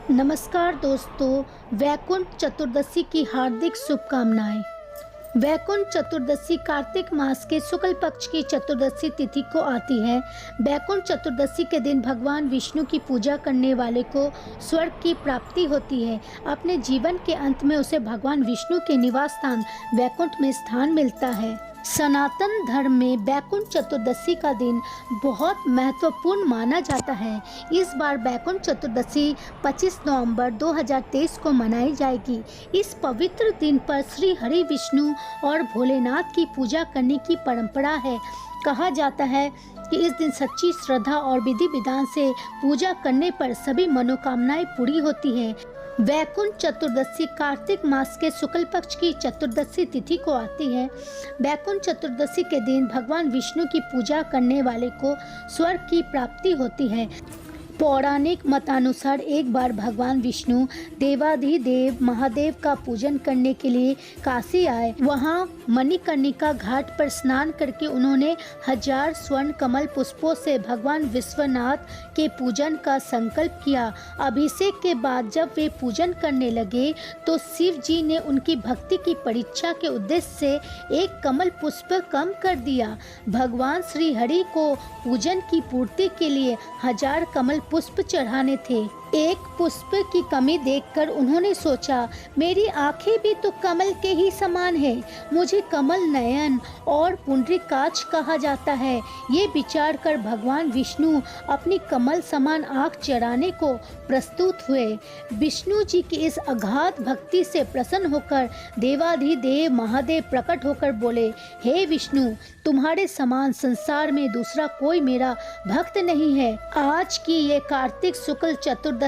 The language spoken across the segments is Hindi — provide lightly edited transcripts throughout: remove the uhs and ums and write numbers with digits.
नमस्कार दोस्तों, वैकुंठ चतुर्दशी की हार्दिक शुभकामनाएं। वैकुंठ चतुर्दशी कार्तिक मास के शुक्ल पक्ष की चतुर्दशी तिथि को आती है। वैकुंठ चतुर्दशी के दिन भगवान विष्णु की पूजा करने वाले को स्वर्ग की प्राप्ति होती है। अपने जीवन के अंत में उसे भगवान विष्णु के निवास स्थान वैकुंठ में स्थान मिलता है। सनातन धर्म में वैकुंठ चतुर्दशी का दिन बहुत महत्वपूर्ण माना जाता है। इस बार वैकुंठ चतुर्दशी 25 नवंबर 2023 को मनाई जाएगी। इस पवित्र दिन पर श्री हरि विष्णु और भोलेनाथ की पूजा करने की परंपरा है। कहा जाता है कि इस दिन सच्ची श्रद्धा और विधि विधान से पूजा करने पर सभी मनोकामनाएं पूरी होती हैं। वैकुंठ चतुर्दशी कार्तिक मास के शुक्ल पक्ष की चतुर्दशी तिथि को आती है। वैकुंठ चतुर्दशी के दिन भगवान विष्णु की पूजा करने वाले को स्वर्ग की प्राप्ति होती है। पौराणिक मतानुसार एक बार भगवान विष्णु देवाधिदेव महादेव का पूजन करने के लिए काशी आए। वहां मणिकर्णिका घाट पर स्नान करके उन्होंने 1000 स्वर्ण कमल पुष्पों से भगवान विश्वनाथ के पूजन का संकल्प किया। अभिषेक के बाद जब वे पूजन करने लगे तो शिव जी ने उनकी भक्ति की परीक्षा के उद्देश्य से एक कमल पुष्प कम कर दिया। भगवान श्री हरि को पूजन की पूर्ति के लिए 1000 कमल पुष्प चढ़ाने थे। एक पुष्प की कमी देखकर उन्होंने सोचा, मेरी आंखें भी तो कमल के ही समान है, मुझे कमल नयन और पुंडरीकाक्ष कहा जाता है। ये विचार कर भगवान विष्णु अपनी कमल समान आंख चढ़ाने को प्रस्तुत हुए। विष्णु जी की इस अगाध भक्ति से प्रसन्न होकर देवाधिदेव महादेव प्रकट होकर बोले, हे विष्णु, तुम्हारे समान संसार में दूसरा कोई मेरा भक्त नहीं है। आज की ये कार्तिक शुक्ल चतुर्दशी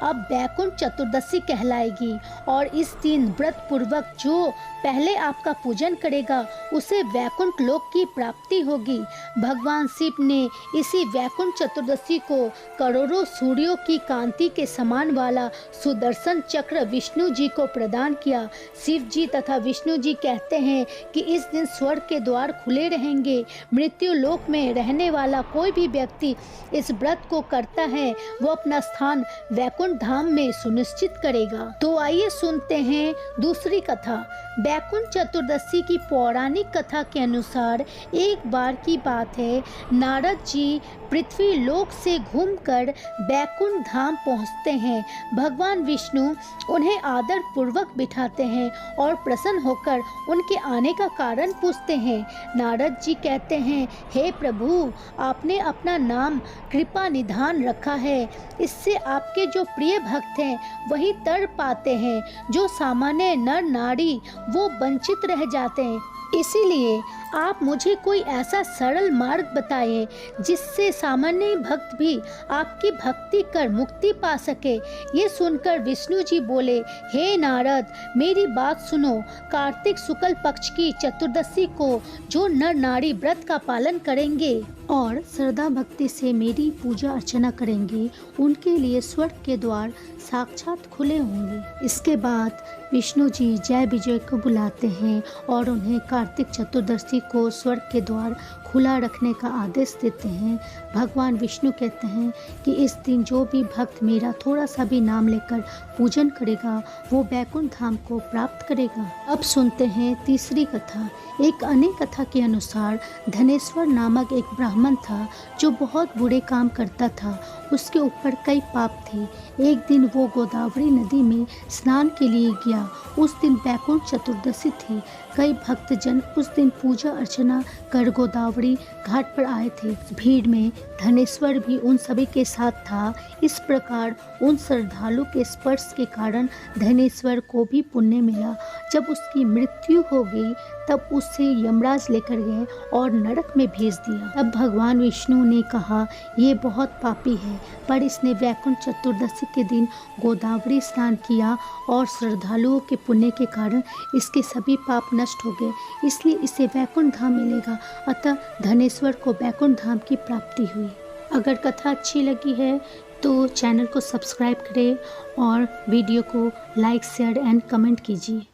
अब वैकुंठ चतुर्दशी कहलाएगी और इस दिन व्रत पूर्वक जो पहले आपका पूजन करेगा उसे वैकुंठ लोक की प्राप्ति होगी। भगवान शिव ने इसी वैकुंठ चतुर्दशी को करोड़ों सूर्यों की कांति के समान वाला सुदर्शन चक्र विष्णु जी को प्रदान किया। शिव जी तथा विष्णु जी कहते हैं कि इस दिन स्वर्ग के द्वार खुले रहेंगे। मृत्यु लोक में रहने वाला कोई भी व्यक्ति इस व्रत को करता है वो अपना स्थान वैकुंठ धाम में सुनिश्चित करेगा। तो आइए सुनते हैं दूसरी कथा। वैकुंठ चतुर्दशी की पौराणिक कथा के अनुसार एक बार की बात है, नारद जी पृथ्वी लोक से घूमकर वैकुंठ धाम पहुंचते हैं। भगवान विष्णु उन्हें आदर पूर्वक बिठाते हैं और प्रसन्न होकर उनके आने का कारण पूछते हैं। नारद जी कहते हैं, हे प्रभु, आपने अपना नाम कृपा निधान रखा है, इससे आपके जो प्रिय भक्त हैं वही तर पाते हैं, जो सामान्य नर नारी वो वंचित रह जाते हैं। इसीलिए आप मुझे कोई ऐसा सरल मार्ग बताएं जिससे सामान्य भक्त भी आपकी भक्ति कर मुक्ति पा सके। ये सुनकर विष्णु जी बोले, हे नारद, मेरी बात सुनो। कार्तिक शुक्ल पक्ष की चतुर्दशी को जो नर नारी व्रत का पालन करेंगे और श्रद्धा भक्ति से मेरी पूजा अर्चना करेंगे उनके लिए स्वर्ग के द्वार साक्षात खुले होंगे। इसके बाद विष्णु जी जय विजय को बुलाते हैं और उन्हें कार्तिक चतुर्दशी को स्वर्ग के द्वार खुला रखने का आदेश देते हैं। भगवान विष्णु कहते हैं कि इस दिन जो भी भक्त मेरा थोड़ा सा भी नाम लेकर पूजन करेगा वो वैकुंठ धाम को प्राप्त करेगा। अब सुनते हैं तीसरी कथा। एक अन्य कथा के अनुसार धनेश्वर नामक एक ब्राह्मण था जो बहुत बुरे काम करता था। उसके ऊपर कई पाप थे। एक दिन वो गोदावरी नदी में स्नान के लिए गया। उस दिन वैकुंठ चतुर्दशी थी। कई भक्तजन उस दिन पूजा अर्चना कर गोदावरी घाट पर आए थे। भीड़ में धनेश्वर भी उन सभी के साथ था। इस प्रकार उन श्रद्धालु के स्पर्श के कारण धनेश्वर को भी पुण्य मिला। जब उसकी मृत्यु हो गई तब उससे यमराज लेकर गए और नरक में भेज दिया। तब भगवान विष्णु ने कहा, ये बहुत पापी है, पर इसने वैकुंठ चतुर्दशी के दिन गोदावरी स्नान किया और श्रद्धालुओं के पुण्य के कारण इसके सभी पाप नष्ट हो गए, इसलिए इसे वैकुंठ धाम मिलेगा। अतः धनेश्वर को वैकुंठ धाम की प्राप्ति हुई। अगर कथा अच्छी लगी है तो चैनल को सब्सक्राइब करें और वीडियो को लाइक, शेयर एंड कमेंट कीजिए।